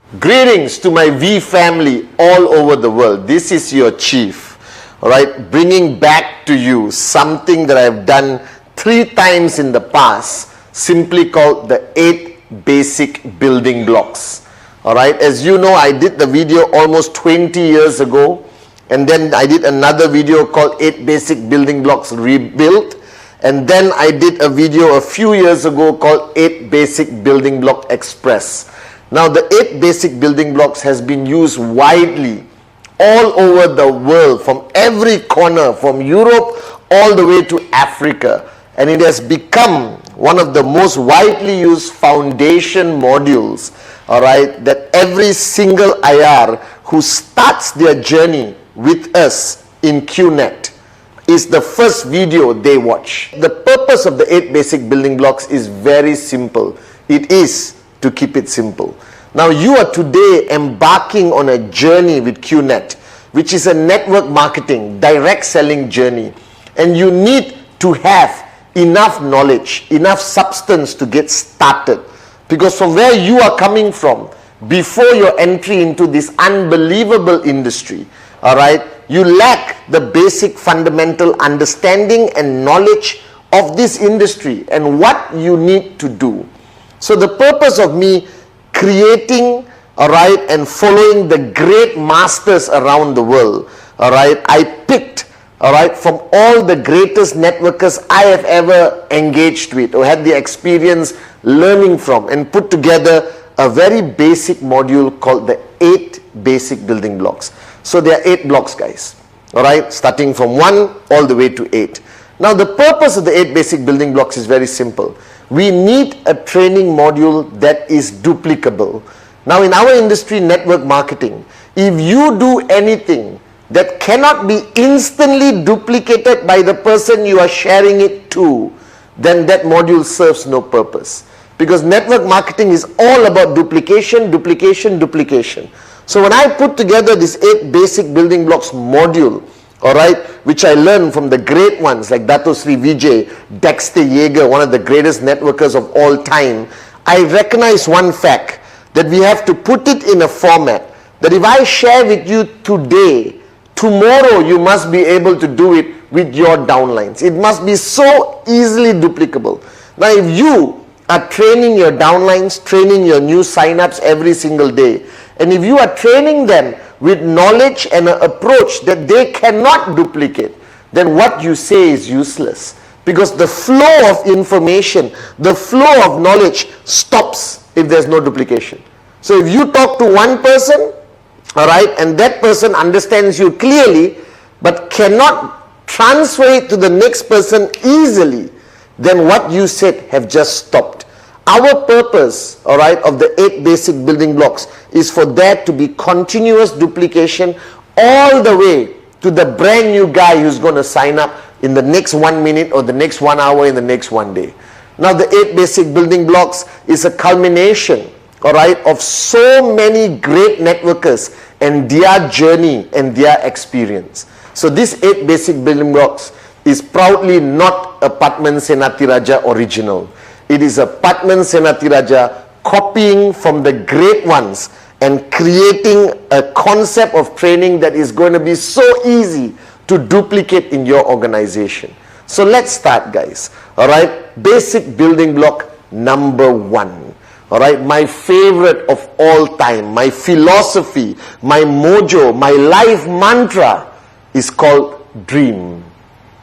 Greetings to my V family all over the world. This is your chief, all right, bringing back to you something that I've done 3 times in the past, simply called the 8 basic building blocks. All right, as you know, I did the video almost 20 years ago, and then I did another video called 8 basic building blocks rebuilt, and then I did a video a few years ago called 8 basic building block express. Now, the 8 basic building blocks has been used widely all over the world, from every corner, from Europe all the way to Africa. And it has become one of the most widely used foundation modules, all right, that every single IR who starts their journey with us in QNet is the first video they watch. The purpose of the 8 basic building blocks is very simple. It is to keep it simple. Now, you are today embarking on a journey with QNet, which is a network marketing, direct selling journey. And you need to have enough knowledge, enough substance to get started. Because from where you are coming from, before your entry into this unbelievable industry, all right, you lack the basic fundamental understanding and knowledge of this industry and what you need to do. So the purpose of me creating, all right, and following the great masters around the world, all right, I picked, all right, from all the greatest networkers I have ever engaged with or had the experience learning from, and put together a very basic module called the 8 basic building blocks. So there are 8 blocks, guys, all right, starting from 1 all the way to 8. Now, the purpose of the 8 basic building blocks is very simple. We need a training module that is duplicable. Now, in our industry, network marketing, if you do anything that cannot be instantly duplicated by the person you are sharing it to, then that module serves no purpose. Because network marketing is all about duplication, duplication, duplication. So when I put together this 8 basic building blocks module, all right, which I learned from the great ones like Dato Sri Vijay, Dexter Yeager, one of the greatest networkers of all time, I recognize one fact, that we have to put it in a format that if I share with you today, tomorrow you must be able to do it with your downlines. It must be so easily duplicable. Now, if you are training your downlines, training your new signups every single day, and if you are training them with knowledge and an approach that they cannot duplicate, then what you say is useless. Because the flow of information, the flow of knowledge stops if there's no duplication. So if you talk to one person, all right, and that person understands you clearly, but cannot transfer it to the next person easily, then what you said have just stopped. Our purpose, all right, of the 8 basic building blocks is for there to be continuous duplication all the way to the brand new guy who's going to sign up in the next 1 minute or the next 1 hour in the next 1 day. Now, the 8 basic building blocks is a culmination, all right, of so many great networkers and their journey and their experience. So this 8 basic building blocks is proudly not a Pathman Senatiraja original. It is a Pathman Senatiraja copying from the great ones and creating a concept of training that is going to be so easy to duplicate in your organization. So let's start, guys. All right, basic building block number 1. All right, my favorite of all time, my philosophy, my mojo, my life mantra is called dream.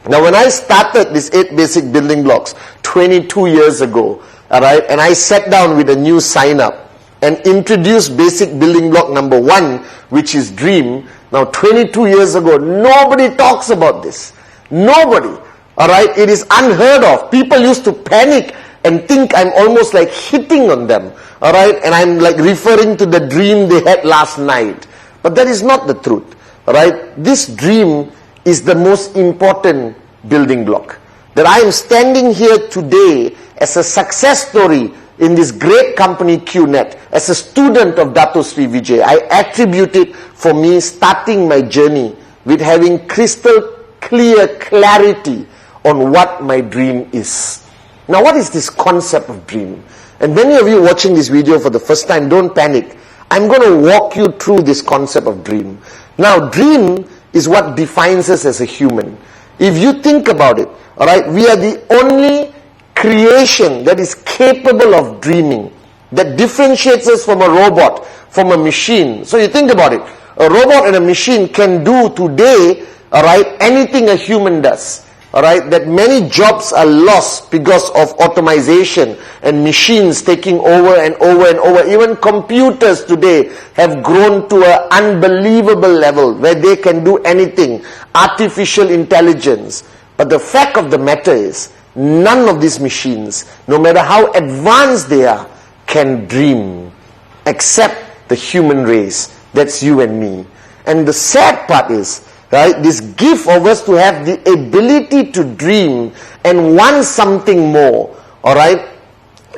Now, when I started this 8 basic building blocks 22 years ago, all right, and I sat down with a new sign up and introduced basic building block number 1, which is dream. Now, 22 years ago, nobody talks about this. Nobody. All right, it is unheard of. People used to panic and think I'm almost like hitting on them. All right, and I'm like referring to the dream they had last night. But that is not the truth. All right, this dream is the most important building block. That I am standing here today as a success story in this great company QNet, as a student of Dato Sri Vijay. I attribute it for me starting my journey with having crystal clear clarity on what my dream is. Now, what is this concept of dream? And many of you watching this video for the first time, don't panic. I'm going to walk you through this concept of dream. Now, dream is what defines us as a human. If you think about it, all right, we are the only creation that is capable of dreaming, that differentiates us from a robot, from a machine. So you think about it, a robot and a machine can do today, all right, anything a human does. All right, that many jobs are lost because of automation and machines taking over and over and over. Even computers today have grown to an unbelievable level where they can do anything. Artificial intelligence. But the fact of the matter is, none of these machines, no matter how advanced they are, can dream except the human race. That's you and me. And the sad part is, right, this gift of us to have the ability to dream and want something more, all right,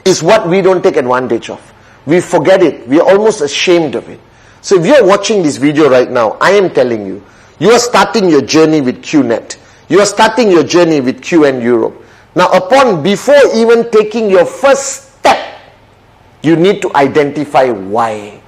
is what we don't take advantage of. We forget it. We are almost ashamed of it. So if you are watching this video right now, I am telling you, you are starting your journey with QNet. You are starting your journey with QN Europe. Now, before even taking your first step, you need to identify why.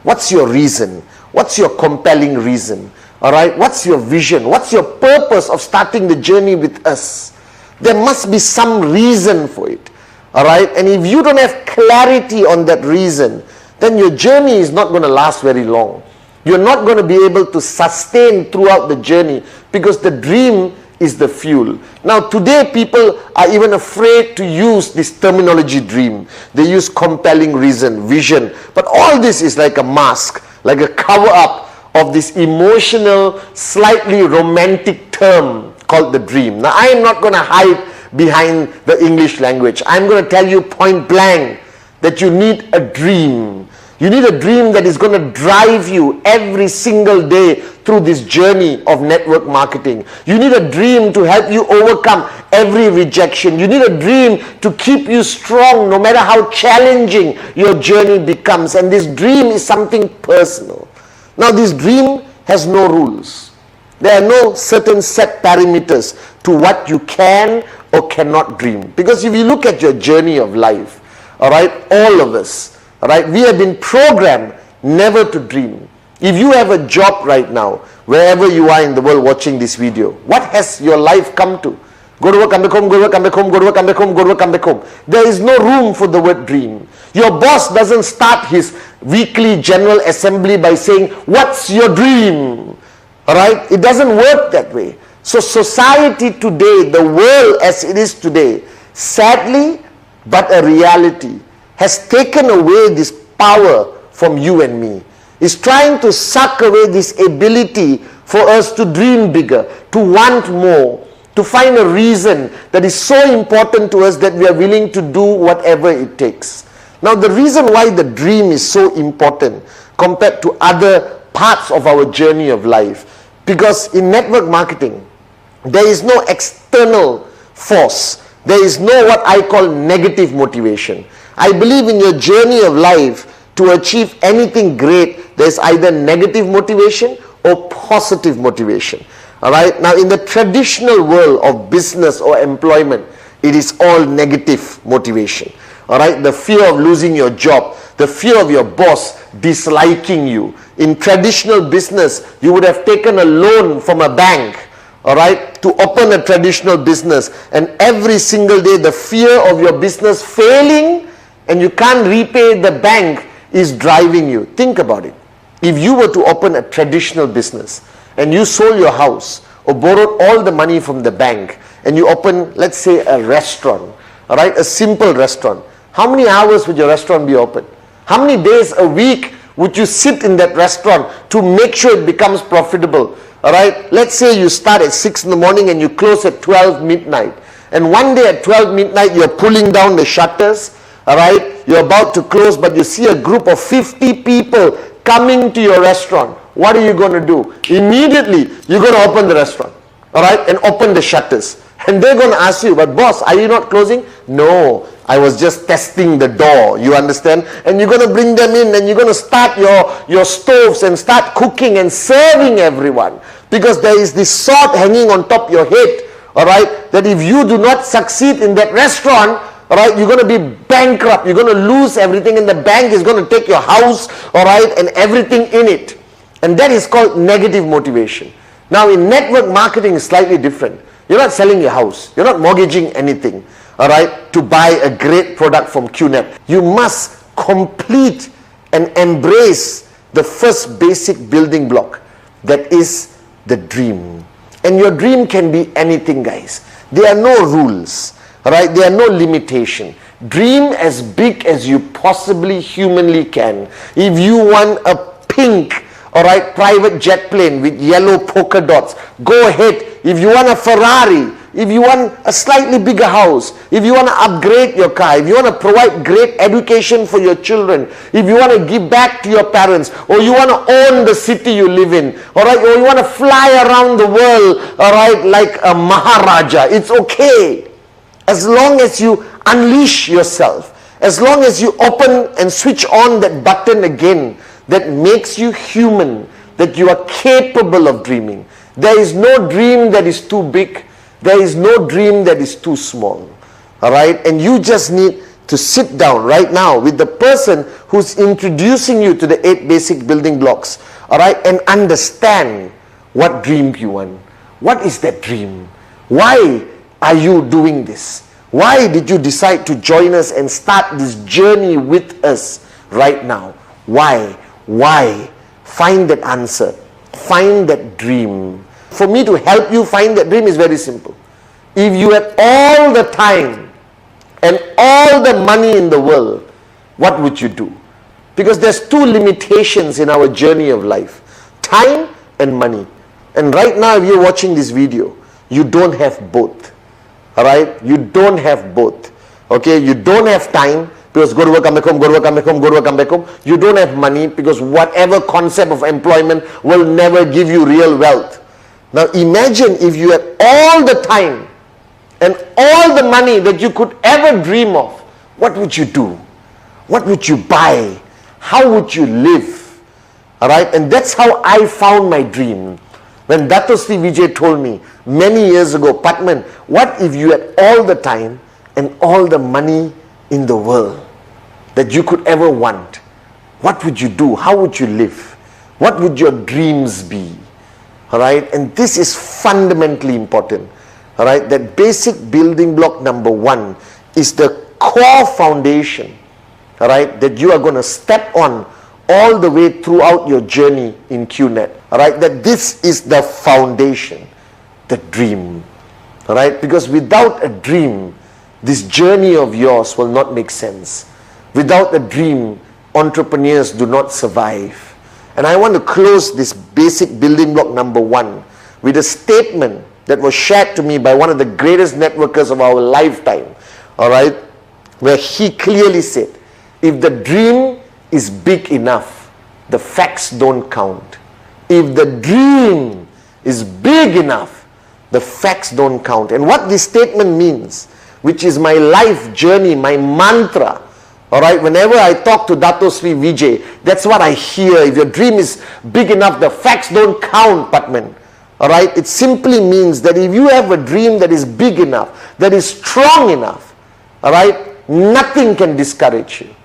What's your reason? What's your compelling reason? All right, what's your vision? What's your purpose of starting the journey with us? There must be some reason for it. All right, and if you don't have clarity on that reason, then your journey is not going to last very long. You're not going to be able to sustain throughout the journey because the dream is the fuel. Now today people are even afraid to use this terminology dream. They use compelling reason, vision. But all this is like a mask, like a cover up of this emotional, slightly romantic term called the dream. Now I am not going to hide behind the English language. I'm going to tell you point blank that you need a dream. You need a dream that is going to drive you every single day through this journey of network marketing. You need a dream to help you overcome every rejection. You need a dream to keep you strong no matter how challenging your journey becomes. And this dream is something personal. Now this dream has no rules. There are no certain set parameters to what you can or cannot dream. Because if you look at your journey of life, all right, all of us, all right, we have been programmed never to dream. If you have a job right now, wherever you are in the world watching this video, what has your life come to? Go to work, come back home, go to work, come back home, go to work, come back home, go to work, come back home. There is no room for the word dream. Your boss doesn't start his weekly general assembly by saying, what's your dream? All right? It doesn't work that way. So society today, the world as it is today, sadly, but a reality, has taken away this power from you and me. It's trying to suck away this ability for us to dream bigger, to want more, to find a reason that is so important to us that we are willing to do whatever it takes. Now the reason why the dream is so important compared to other parts of our journey of life, because in network marketing, there is no external force. There is no what I call negative motivation. I believe in your journey of life, to achieve anything great, there is either negative motivation or positive motivation. All right. Now in the traditional world of business or employment, it is all negative motivation. All right. The fear of losing your job, the fear of your boss disliking you. In traditional business, you would have taken a loan from a bank, all right, to open a traditional business, and every single day the fear of your business failing and you can't repay the bank is driving you. Think about it. If you were to open a traditional business and you sold your house or borrowed all the money from the bank and you open, let's say, a restaurant, all right, a simple restaurant, how many hours would your restaurant be open? How many days a week would you sit in that restaurant to make sure it becomes profitable? All right, let's say you start at 6 in the morning and you close at 12 midnight. And one day at 12 midnight, you're pulling down the shutters. All right, you're about to close, but you see a group of 50 people coming to your restaurant. What are you going to do? Immediately, you're going to open the restaurant, all right, and open the shutters. And they're going to ask you, but boss, are you not closing? No, I was just testing the door, you understand? And you're going to bring them in and you're going to start your stoves and start cooking and serving everyone. Because there is this sword hanging on top of your head, all right, that if you do not succeed in that restaurant, all right, you're going to be bankrupt, you're going to lose everything, and the bank is going to take your house, all right, and everything in it. And that is called negative motivation. Now in network marketing is slightly different. You're not selling your house, you're not mortgaging anything, all right, to buy a great product from QNet. You must complete and embrace the first basic building block, that is the dream. And your dream can be anything, guys. There are no rules, all right, there are no limitation. Dream as big as you possibly humanly can. If you want a pink, all right, private jet plane with yellow polka dots, go ahead. If you want a Ferrari, if you want a slightly bigger house, if you want to upgrade your car, if you want to provide great education for your children, if you want to give back to your parents, or you want to own the city you live in, all right, or you want to fly around the world, all right, like a Maharaja, it's okay. As long as you unleash yourself, as long as you open and switch on that button again that makes you human, that you are capable of dreaming. There is no dream that is too big. There is no dream that is too small. All right? And you just need to sit down right now with the person who's introducing you to the 8 basic building blocks. All right? And understand what dream you want. What is that dream? Why are you doing this? Why did you decide to join us and start this journey with us right now? Why? Why? Find that answer. Find that dream. For me to help you find that dream is very simple. If you had all the time and all the money in the world, what would you do? Because there's 2 limitations in our journey of life. Time and money. And right now, if you're watching this video, you don't have both. All right? You don't have both. Okay? You don't have time because go to work, come back home, go to work, come back home, go to work, come back home. You don't have money because whatever concept of employment will never give you real wealth. Now imagine if you had all the time and all the money that you could ever dream of. What would you do? What would you buy? How would you live? All right? And that's how I found my dream. When Dato Sri Vijay told me many years ago, Pathman, what if you had all the time and all the money in the world that you could ever want? What would you do? How would you live? What would your dreams be? All right? And this is fundamentally important. All right? That basic building block number 1 is the core foundation, all right, that you are going to step on all the way throughout your journey in QNet. All right? That this is the foundation, the dream. All right? Because without a dream, this journey of yours will not make sense. Without a dream, entrepreneurs do not survive. And I want to close this basic building block number 1 with a statement that was shared to me by one of the greatest networkers of our lifetime. All right? Where he clearly said, if the dream is big enough, the facts don't count. If the dream is big enough, the facts don't count. And what this statement means, which is my life journey, my mantra, all right, whenever I talk to Dato Sri Vijay, that's what I hear. If your dream is big enough, the facts don't count, Pathman. All right, it simply means that if you have a dream that is big enough, that is strong enough, all right, nothing can discourage you.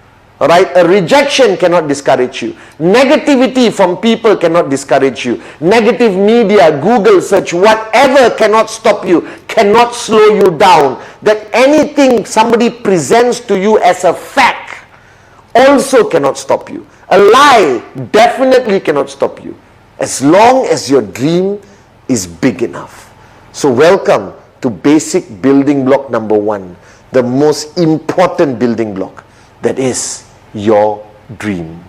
All right, a rejection cannot discourage you. Negativity from people cannot discourage you. Negative media, Google search, whatever cannot stop you, cannot slow you down. That anything somebody presents to you as a fact also cannot stop you. A lie definitely cannot stop you, as long as your dream is big enough. So welcome to basic building block number 1, the most important building block, that is your dream.